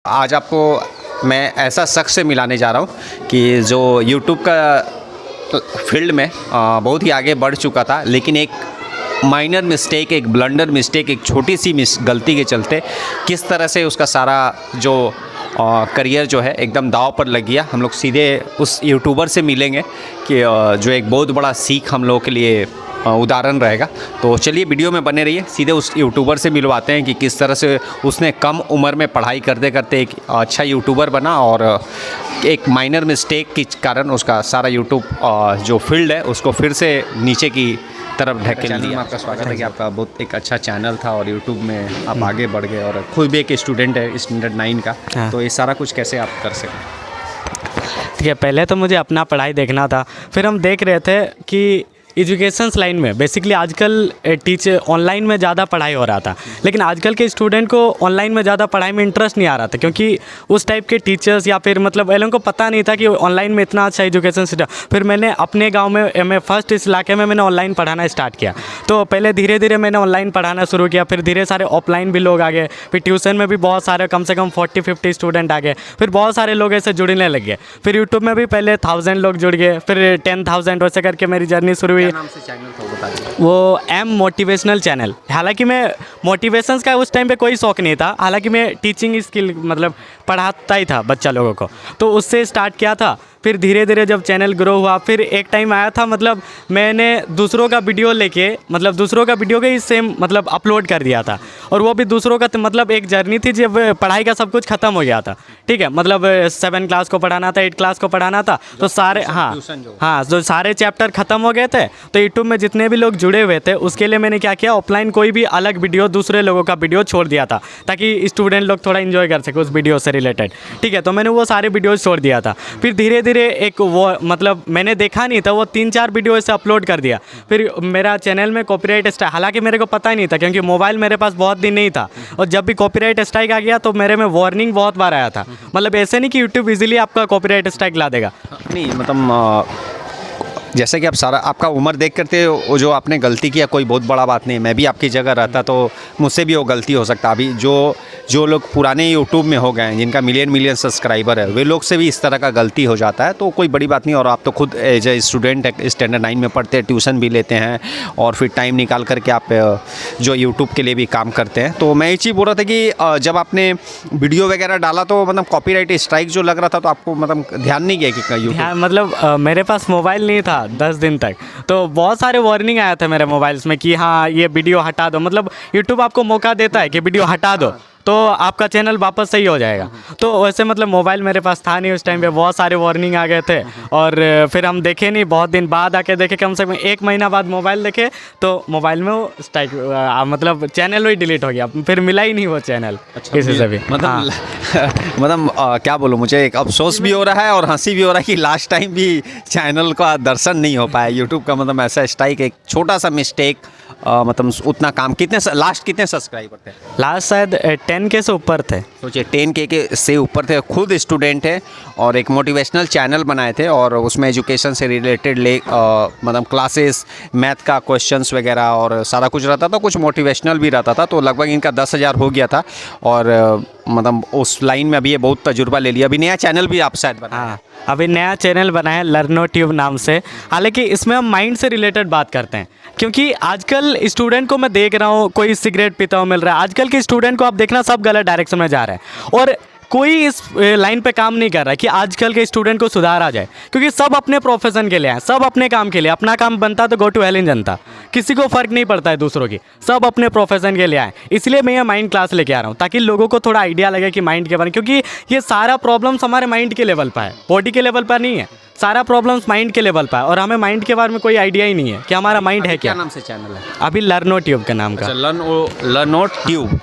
आज आपको मैं ऐसा शख्स से मिलाने जा रहा हूँ कि जो यूट्यूब का फील्ड में बहुत ही आगे बढ़ चुका था, लेकिन एक माइनर मिस्टेक, एक ब्लंडर मिस्टेक, एक छोटी सी गलती के चलते किस तरह से उसका सारा जो करियर जो है एकदम दांव पर लग गया। हम लोग सीधे उस यूट्यूबर से मिलेंगे कि जो एक बहुत बड़ा सीख हम लोगों के लिए उदाहरण रहेगा। तो चलिए वीडियो में बने रहिए, सीधे उस यूट्यूबर से मिलवाते हैं कि किस तरह से उसने कम उम्र में पढ़ाई करते करते एक अच्छा यूट्यूबर बना और एक माइनर मिस्टेक के कारण उसका सारा यूट्यूब जो फील्ड है उसको फिर से नीचे की तरफ ढकेल दिया। आपका स्वागत है कि आपका बहुत एक अच्छा चैनल था और यूट्यूब में आप आगे बढ़ गए और खुद भी एक स्टूडेंट है स्टैंडर्ड 9 का। हाँ। तो ये सारा कुछ कैसे आप कर सकें? ठीक है, पहले तो मुझे अपना पढ़ाई देखना था, फिर हम देख रहे थे कि एजुकेशन लाइन में बेसिकली आजकल टीचर ऑनलाइन में ज़्यादा पढ़ाई हो रहा था, लेकिन आजकल के स्टूडेंट को ऑनलाइन में ज़्यादा पढ़ाई में इंटरेस्ट नहीं आ रहा था, क्योंकि उस टाइप के टीचर्स या फिर मतलब लोगों को पता नहीं था कि ऑनलाइन में इतना अच्छा एजुकेशन सिस्टम। फिर मैंने अपने गांव में मैं फर्स्ट इस इलाके में मैंने ऑनलाइन पढ़ाना स्टार्ट किया। तो पहले धीरे धीरे मैंने ऑनलाइन पढ़ाना शुरू किया, फिर धीरे सारे ऑफलाइन भी लोग आ गए, फिर ट्यूशन में भी बहुत सारे कम से कम 40-50 स्टूडेंट आ गए, फिर बहुत सारे लोग ऐसे जुड़ने लग गए। फिर यूट्यूब में भी पहले 1000 लोग जुड़ गए, फिर 10,000, वैसे करके मेरी जर्नी शुरू हुई। नाम से चैनल था बता दीजिए। वो एम मोटिवेशनल चैनल। हालांकि मैं मोटिवेशंस का उस टाइम पे कोई शौक़ नहीं था, हालांकि मैं टीचिंग स्किल मतलब पढ़ाता ही था बच्चा लोगों को, तो उससे स्टार्ट किया था। फिर धीरे धीरे जब चैनल ग्रो हुआ, फिर एक टाइम आया था मतलब मैंने दूसरों का वीडियो लेके मतलब दूसरों का वीडियो के ही सेम मतलब अपलोड कर दिया था, और वो भी दूसरों का मतलब एक जर्नी थी जब पढ़ाई का सब कुछ ख़त्म हो गया था। ठीक है, मतलब 7 क्लास को पढ़ाना था, 8 क्लास को पढ़ाना था, तो सारे हाँ जो सारे चैप्टर ख़त्म हो गए थे। तो यूट्यूब में जितने भी लोग जुड़े हुए थे उसके लिए मैंने क्या किया, ऑफलाइन कोई भी अलग वीडियो दूसरे लोगों का वीडियो छोड़ दिया था, ताकि स्टूडेंट लोग थोड़ा इन्जॉय कर सके उस वीडियो से रिलेटेड। ठीक है, तो मैंने वो सारे वीडियोज़ छोड़ दिया था। फिर धीरे धीरे एक वो मतलब मैंने देखा नहीं था, वो 3-4 वीडियो ऐसे अपलोड कर दिया। फिर मेरा चैनल में कॉपीराइट स्ट्राइक, हालांकि मेरे को पता ही नहीं था क्योंकि मोबाइल मेरे पास बहुत दिन नहीं था, और जब भी कॉपीराइट स्ट्राइक आ गया तो मेरे में वार्निंग बहुत बार आया था। मतलब ऐसे नहीं कि यूट्यूब इजीली आपका कॉपीराइट स्ट्राइक ला देगा, नहीं मतलब जैसे कि आप सारा आपका उम्र देख करते वो जो आपने गलती किया कोई बहुत बड़ा बात नहीं। मैं भी आपकी जगह रहता तो मुझसे भी वो गलती हो सकता। अभी जो लोग पुराने यूट्यूब में हो गए हैं, जिनका मिलियन सब्सक्राइबर है, वे लोग से भी इस तरह का गलती हो जाता है, तो कोई बड़ी बात नहीं। और आप तो खुद एज ए स्टूडेंट है, स्टैंडर्ड 9 में पढ़ते हैं, ट्यूशन भी लेते हैं और फिर टाइम निकाल करके आप जो यूट्यूब के लिए भी काम करते हैं। तो मैं ये चीज़ बोल रहा था कि जब आपने वीडियो वगैरह डाला तो मतलब कॉपीराइट स्ट्राइक जो लग रहा था, तो आपको मतलब ध्यान नहीं गया कि यूट्यूब मतलब मेरे पास मोबाइल नहीं था 10 दिन तक, तो बहुत सारे वार्निंग आया था मेरे मोबाइल्स में कि हाँ ये वीडियो हटा दो। मतलब यूट्यूब आपको मौका देता है कि वीडियो हटा दो तो आपका चैनल वापस सही हो जाएगा। तो वैसे मतलब मोबाइल मेरे पास था नहीं उस टाइम पे, बहुत सारे वार्निंग आ गए थे, और फिर हम देखे नहीं, बहुत दिन बाद आके देखे, कम से कम 1 महीना बाद मोबाइल देखे तो मोबाइल में वो स्ट्राइक मतलब चैनल ही डिलीट हो गया, फिर मिला ही नहीं वो चैनल। अच्छा, किसी से भी मतलब हाँ। मतलब क्या बोलूँ, मुझे एक अफसोस भी हो रहा है और हंसी भी हो रहा है कि लास्ट टाइम भी चैनल का दर्शन नहीं हो पाया यूट्यूब का। मतलब ऐसा स्ट्राइक, एक छोटा सा मिस्टेक, मतलब उतना काम। लास्ट कितने सब्सक्राइबर थे? लास्ट शायद 10 के से ऊपर थे। सोचिए 10 के से ऊपर थे। खुद स्टूडेंट है और एक मोटिवेशनल चैनल बनाए थे और उसमें एजुकेशन से रिलेटेड मतलब क्लासेस, मैथ का क्वेश्चंस वगैरह और सारा कुछ रहता था, कुछ मोटिवेशनल भी रहता था। तो लगभग इनका 10,000 हो गया था और मतलब उस लाइन में अभी ये बहुत तजुर्बा ले लिया। अभी नया चैनल भी आप शायद बनाए? हाँ, अभी नया चैनल बना है लर्नो ट्यूब नाम से। हालांकि इसमें हम माइंड से रिलेटेड बात करते हैं, क्योंकि आजकल स्टूडेंट को मैं देख रहा हूँ कोई सिगरेट पीता हुआ मिल रहा है। आजकल के स्टूडेंट को आप देखना सब गलत डायरेक्शन में जा रहे हैं, और कोई इस लाइन पे काम नहीं कर रहा है कि आजकल के स्टूडेंट को सुधार आ जाए, क्योंकि सब अपने प्रोफेशन के लिए हैं, सब अपने काम के लिए। अपना काम बनता तो गो टू हेल इन जनता, किसी को फ़र्क नहीं पड़ता है दूसरों की, सब अपने प्रोफेशन के लिए आए। इसलिए मैं ये माइंड क्लास लेके आ रहा हूँ, ताकि लोगों को थोड़ा आइडिया लगे कि माइंड के बारे में, क्योंकि ये सारा प्रॉब्लम्स हमारे माइंड के लेवल पर है, बॉडी के लेवल पर नहीं है। सारा प्रॉब्लम्स माइंड के लेवल पर है, और हमें माइंड के बारे में कोई आइडिया ही नहीं है कि हमारा माइंड है क्या। नाम से चैनल है? अभी लर्नो ट्यूब के नाम का। लर्नो ट्यूब,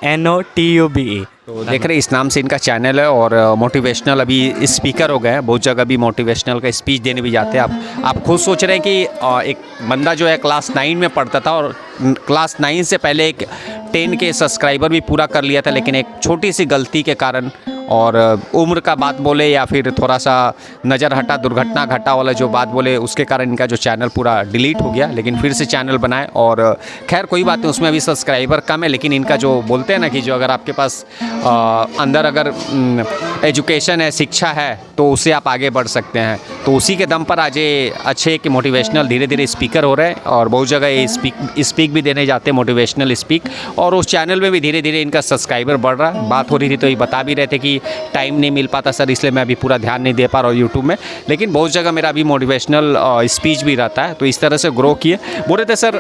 LEARNOTUBE। तो देख रहे इस नाम से इनका चैनल है और मोटिवेशनल अभी स्पीकर हो गए हैं, बहुत जगह भी मोटिवेशनल का स्पीच देने भी जाते हैं। आप खुद सोच रहे हैं कि एक बंदा जो है क्लास 9 में पढ़ता था और क्लास 9 से पहले एक 10 के सब्सक्राइबर भी पूरा कर लिया था, लेकिन एक छोटी सी गलती के कारण और उम्र का बात बोले या फिर थोड़ा सा नज़र हटा, दुर्घटना घटा वाला जो बात बोले, उसके कारण इनका जो चैनल पूरा डिलीट हो गया। लेकिन फिर से चैनल बनाए और खैर कोई बात नहीं, उसमें अभी सब्सक्राइबर कम है, लेकिन इनका जो बोलते हैं ना कि जो अगर आपके पास अंदर अगर एजुकेशन है, शिक्षा है, तो उससे आप आगे बढ़ सकते हैं। तो उसी के दम पर आज ये अच्छे कि मोटिवेशनल धीरे धीरे स्पीकर हो रहे हैं और बहुत जगह ये स्पीक भी देने जाते हैं, मोटिवेशनल स्पीक, और उस चैनल में भी धीरे धीरे इनका सब्सक्राइबर बढ़ रहा है। बात हो रही थी तो ये बता भी रहे थे कि टाइम नहीं मिल पाता सर, इसलिए मैं अभी पूरा ध्यान नहीं दे पा रहा हूँ यूट्यूब में, लेकिन बहुत जगह मेरा अभी मोटिवेशनल स्पीच भी रहता है। तो इस तरह से ग्रो किए। बोल रहे थे सर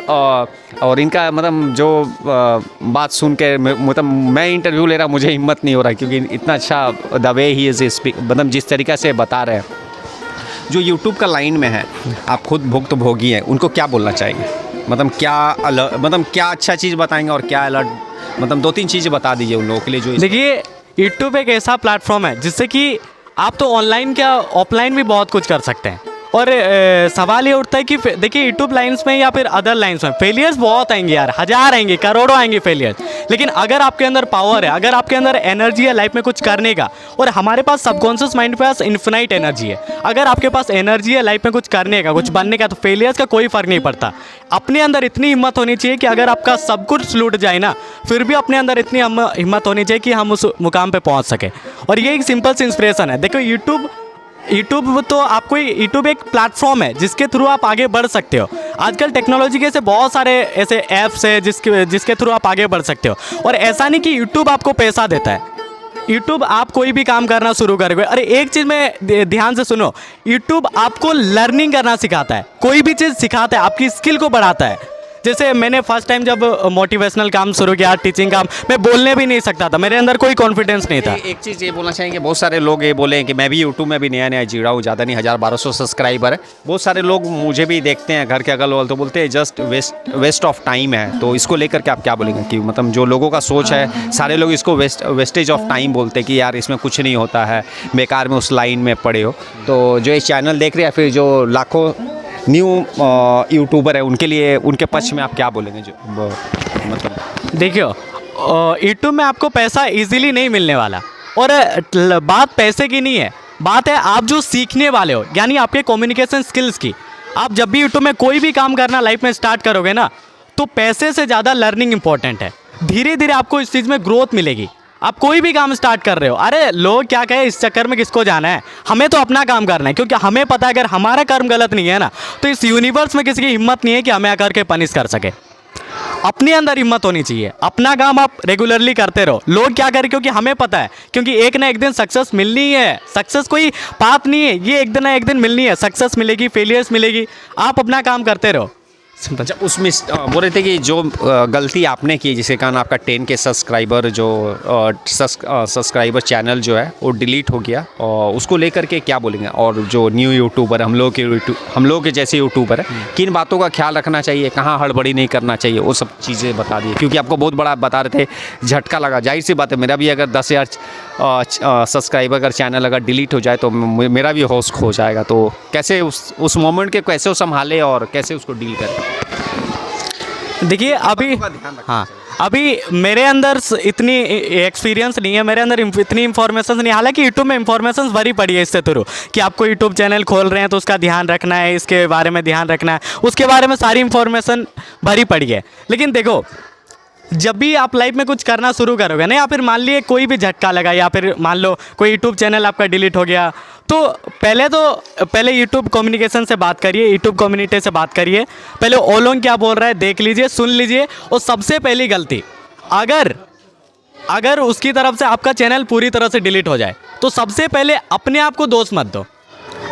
और इनका मतलब जो बात सुन के मतलब मैं इंटरव्यू ले रहा, मुझे हिम्मत नहीं हो रहा क्योंकि इतना अच्छा the way he is speak, मतलब जिस तरीक़े से बता रहे हैं। जो यूट्यूब का लाइन में है, आप खुद भुक्तभोगी हैं, उनको क्या बोलना चाहेंगे? मतलब क्या अच्छा चीज़ बताएंगे और क्या अलर्ट, मतलब 2-3 चीज़ें बता दीजिए उन लोगों के लिए जो देखिए, यूट्यूब एक ऐसा प्लेटफॉर्म है जिससे कि आप तो ऑनलाइन क्या ऑफलाइन भी बहुत कुछ कर सकते हैं। और सवाल ये उठता है कि देखिए, यूट्यूब लाइन्स में या फिर अदर लाइन्स में फेलियर्स बहुत आएंगे यार, हज़ार आएंगे, करोड़ों आएंगे फेलियर्स। लेकिन अगर आपके अंदर पावर है, अगर आपके अंदर एनर्जी है लाइफ में कुछ करने का, और हमारे पास सबकॉन्शियस माइंड के पास इन्फिनाइट एनर्जी है, अगर आपके पास एनर्जी है लाइफ में कुछ करने का, कुछ बनने का, तो फेलियर्स का कोई फ़र्क नहीं पड़ता। अपने अंदर इतनी हिम्मत होनी चाहिए कि अगर आपका सब कुछ लूट जाए ना, फिर भी अपने अंदर इतनी हिम्मत होनी चाहिए कि हम उस मुकाम पर पहुँच सके। और ये एक सिंपल सी इंस्पिरेशन है। देखो, यूट्यूब तो आपको, यूट्यूब एक प्लेटफॉर्म है जिसके थ्रू आप आगे बढ़ सकते हो। आजकल टेक्नोलॉजी के ऐसे बहुत सारे ऐसे ऐप्स है जिसके थ्रू आप आगे बढ़ सकते हो। और ऐसा नहीं कि यूट्यूब आपको पैसा देता है। यूट्यूब आप कोई भी काम करना शुरू करोगे, अरे एक चीज़ में ध्यान से सुनो, यूट्यूब आपको लर्निंग करना सिखाता है, कोई भी चीज़ सिखाता है, आपकी स्किल को बढ़ाता है। जैसे मैंने फर्स्ट टाइम जब मोटिवेशनल काम शुरू किया, टीचिंग काम, मैं बोलने भी नहीं सकता था, मेरे अंदर कोई कॉन्फिडेंस नहीं था। एक चीज़ ये बोलना चाहेंगे, बहुत सारे लोग ये बोले कि मैं भी यूट्यूब में भी नया जुड़ा हूँ, ज़्यादा नहीं, 1000-1200 सब्सक्राइबर है। बहुत सारे लोग मुझे भी देखते हैं, घर के अगल बगल, तो बोलते हैं जस्ट वेस्ट ऑफ टाइम है। तो इसको लेकर के आप क्या बोलेंगे कि मतलब जो लोगों का सोच है, सारे लोग इसको वेस्टेज ऑफ टाइम बोलते हैं कि यार इसमें कुछ नहीं होता है, बेकार में उस लाइन में पड़े हो। तो जो ये चैनल देख रहे हैं, फिर जो लाखों न्यू यूट्यूबर है, उनके लिए, उनके पक्ष में आप क्या बोलेंगे? जो मतलब देखियो, यूट्यूब में आपको पैसा इजीली नहीं मिलने वाला, और बात पैसे की नहीं है, बात है आप जो सीखने वाले हो, यानी आपके कम्युनिकेशन स्किल्स की। आप जब भी यूट्यूब में कोई भी काम करना लाइफ में स्टार्ट करोगे ना, तो पैसे से ज़्यादा लर्निंग इंपॉर्टेंट है। धीरे धीरे आपको इस चीज़ में ग्रोथ मिलेगी। आप कोई भी काम स्टार्ट कर रहे हो, अरे लोग क्या कहे इस चक्कर में किसको जाना है, हमें तो अपना काम करना है, क्योंकि हमें पता है अगर हमारा कर्म गलत नहीं है ना, तो इस यूनिवर्स में किसी की हिम्मत नहीं है कि हमें आकर के पनिश कर सके। अपने अंदर हिम्मत होनी चाहिए, अपना काम आप रेगुलरली करते रहो। लोग क्या करें, क्योंकि हमें पता है, क्योंकि एक ना एक दिन सक्सेस मिलनी ही है। सक्सेस कोई पाप नहीं है, ये एक दिन ना एक दिन मिलनी है। सक्सेस मिलेगी, फेलियर्स मिलेगी, आप अपना काम करते रहो। अच्छा, उसमें बोल रहे थे कि जो गलती आपने की जिसके कारण आपका 10 के सब्सक्राइबर जो सब्सक्राइबर चैनल जो है वो डिलीट हो गया, और उसको लेकर के क्या बोलेंगे? और जो न्यू यूट्यूबर, हम लोग के जैसे यूट्यूबर है, किन बातों का ख्याल रखना चाहिए, कहाँ हड़बड़ी नहीं करना चाहिए, वो सब चीज़ें बता दिए। क्योंकि आपको बहुत बड़ा बता रहे थे, झटका लगा। जाहिर सी बात है, मेरा भी अगर 10,000 सब्सक्राइबर अगर चैनल अगर डिलीट हो जाए तो मेरा भी होश खो जाएगा। तो कैसे उस मोमेंट के कैसे संभाले और कैसे उसको डील करें? देखिए, अभी मेरे अंदर इतनी एक्सपीरियंस नहीं है, मेरे अंदर इतनी इन्फॉर्मेशन नहीं। हालांकि यूट्यूब में इन्फॉर्मेशन भरी पड़ी है इससे थ्रू कि आपको यूट्यूब चैनल खोल रहे हैं तो उसका ध्यान रखना है, इसके बारे में ध्यान रखना है, उसके बारे में सारी इन्फॉर्मेशन भरी पड़ी है। लेकिन देखो, जब भी आप लाइफ में कुछ करना शुरू करोगे ना, या फिर मान लिए कोई भी झटका लगा, या फिर मान लो कोई यूट्यूब चैनल आपका डिलीट हो गया, तो पहले यूट्यूब कम्युनिकेशन से बात करिए, यूट्यूब कम्युनिटी से बात करिए। पहले वो लोग क्या बोल रहा है देख लीजिए, सुन लीजिए। और सबसे पहली गलती, अगर उसकी तरफ से आपका चैनल पूरी तरह से डिलीट हो जाए, तो सबसे पहले अपने आप को दोष मत दो,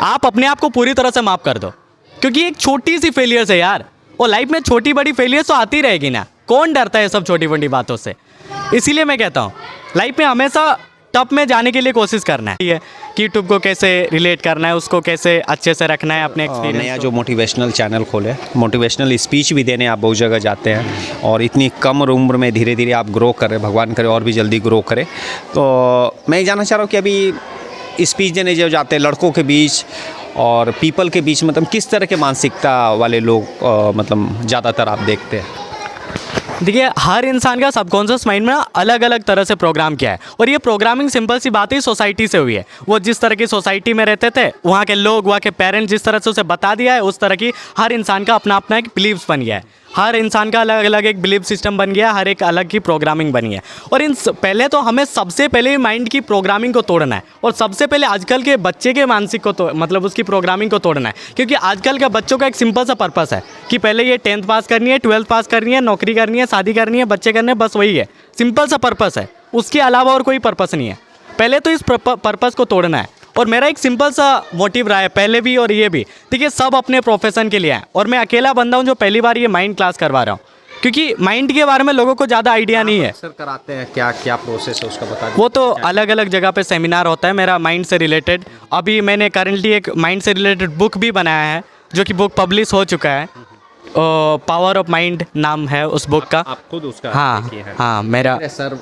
आप अपने आप को पूरी तरह से माफ़ कर दो। क्योंकि एक छोटी सी फेलियर्स है यार, और लाइफ में छोटी बड़ी फेलियर्स तो आती रहेगी ना, कौन डरता है सब छोटी बड़ी बातों से। इसीलिए मैं कहता हूँ लाइफ में हमेशा टॉप में जाने के लिए कोशिश करना है कि यूट्यूब को कैसे रिलेट करना है, उसको कैसे अच्छे से रखना है अपने एक्सपीरियंस। नया जो मोटिवेशनल चैनल खोले, मोटिवेशनल स्पीच भी देने आप बहुत जगह जाते हैं, और इतनी कम उम्र में धीरे धीरे आप ग्रो कर रहे, भगवान करे और भी जल्दी ग्रो करे। तो मैं जानना चाह रहा हूँ कि अभी स्पीच देने जो जाते हैं लड़कों के बीच और पीपल के बीच, मतलब किस तरह के मानसिकता वाले लोग मतलब ज़्यादातर आप देखते हैं? देखिए, हर इंसान का सबकॉन्शियस माइंड में ना अलग अलग तरह से प्रोग्राम किया है, और ये प्रोग्रामिंग सिंपल सी बात है सोसाइटी से हुई है। वो जिस तरह की सोसाइटी में रहते थे, वहाँ के लोग, वहाँ के पेरेंट्स जिस तरह से उसे बता दिया है, उस तरह की हर इंसान का अपना अपना एक बिलीव्स बन गया है। हर इंसान का अलग अलग एक बिलीव सिस्टम बन गया, हर एक अलग की प्रोग्रामिंग बनी है। और पहले तो हमें सबसे पहले माइंड की प्रोग्रामिंग को तोड़ना है, और सबसे पहले आजकल के बच्चे के मानसिक को मतलब उसकी प्रोग्रामिंग को तोड़ना है। क्योंकि आजकल के बच्चों का एक सिंपल सा पर्पस है कि पहले ये 10th पास करनी है, 12th पास करनी है, नौकरी करनी है, शादी करनी है, बच्चे करने हैं, बस वही है, सिंपल सा पर्पस है। उसके अलावा और कोई पर्पस नहीं है। पहले तो इस पर्पस को तोड़ना है, और मेरा एक सिंपल सा मोटिव रहा है पहले भी और ये भी। देखिए, सब अपने प्रोफेशन के लिए हैं, और मैं अकेला बंदा हूँ जो पहली बार ये माइंड क्लास करवा रहा हूँ, क्योंकि माइंड के बारे में लोगों को ज़्यादा आइडिया नहीं है। सर कराते हैं क्या क्या प्रोसेस है उसका बता दीजिए। वो तो अलग अलग जगह पे सेमिनार होता है मेरा माइंड से रिलेटेड। अभी मैंने करंटली एक माइंड से रिलेटेड बुक भी बनाया है, जो कि बुक पब्लिश हो चुका है। पावर ऑफ माइंड नाम है उस बुक का। आप खुद उसका हाँ लिखिए हैं। हाँ, मेरा मेरे सर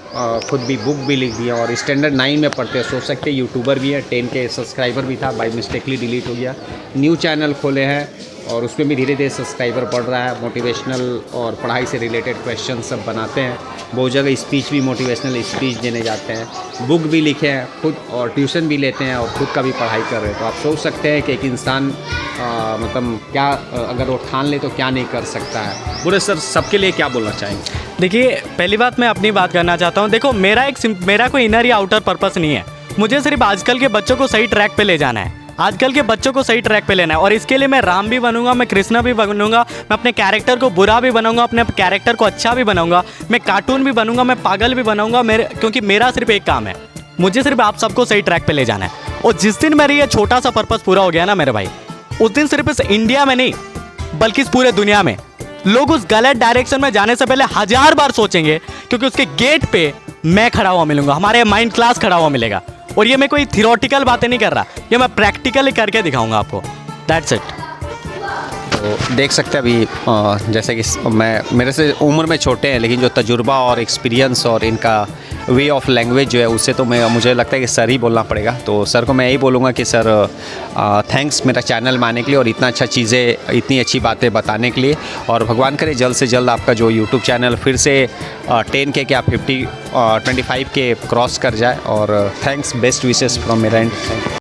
खुद भी बुक भी लिख दिया, और स्टैंडर्ड 9 में पढ़ते हैं, सोच सकते हैं यूट्यूबर भी है, 10 के सब्सक्राइबर भी था, बाई मिस्टेकली डिलीट हो गया। न्यू चैनल खोले हैं, और उसमें भी धीरे धीरे सब्सक्राइबर बढ़ रहा है। मोटिवेशनल और पढ़ाई से रिलेटेड क्वेश्चन सब बनाते हैं, बहुत जगह स्पीच भी, मोटिवेशनल स्पीच देने जाते हैं, बुक भी लिखे हैं खुद, और ट्यूशन भी लेते हैं, और खुद का भी पढ़ाई कर रहे हैं। तो आप सोच सकते हैं कि एक इंसान मतलब क्या अगर वो ठान ले तो क्या नहीं कर सकता है। पूरे सर सबके लिए क्या बोलना चाहेंगे? देखिए, पहली बात मैं अपनी बात करना चाहता हूँ। देखो, मेरा कोई इनर या आउटर पर्पस नहीं है। मुझे सिर्फ आजकल के बच्चों को सही ट्रैक पे ले जाना है, आजकल के बच्चों को सही ट्रैक पे लेना है। और इसके लिए मैं राम भी बनूंगा, मैं कृष्णा भी बनूंगा, मैं अपने कैरेक्टर को बुरा भी बनाऊंगा, अपने कैरेक्टर को अच्छा भी बनाऊंगा, मैं कार्टून भी बनूंगा, मैं पागल भी बनाऊंगा, क्योंकि मेरा सिर्फ एक काम है, मुझे सिर्फ आप सबको सही ट्रैक पे ले जाना है। और जिस दिन मेरा ये छोटा सा पर्पस पूरा हो गया ना मेरे भाई, उस दिन सिर्फ इस इंडिया में नहीं बल्कि इस पूरे दुनिया में लोग उस गलत डायरेक्शन में जाने से पहले 1000 बार सोचेंगे, क्योंकि उसके गेट पे मैं खड़ा हुआ मिलूंगा, हमारे माइंड क्लास खड़ा हुआ मिलेगा। और ये मैं कोई थियोरटिकल बातें नहीं कर रहा, ये मैं प्रैक्टिकली करके दिखाऊंगा आपको। That's it. तो देख सकते हैं अभी जैसे कि मेरे से उम्र में छोटे हैं, लेकिन जो तजुर्बा और एक्सपीरियंस और इनका वे ऑफ लैंग्वेज जो है, उससे तो मुझे लगता है कि सर ही बोलना पड़ेगा। तो सर को मैं यही बोलूँगा कि सर थैंक्स मेरा चैनल में आने के लिए, और इतना अच्छा चीज़ें, इतनी अच्छी बातें बताने के लिए। और भगवान करे जल्द से जल्द आपका जो यूट्यूब चैनल फिर से 10 के क्या 25 के क्रॉस कर जाए। और थैंक्स, बेस्ट विशेस फ्रॉम मेरा एंड।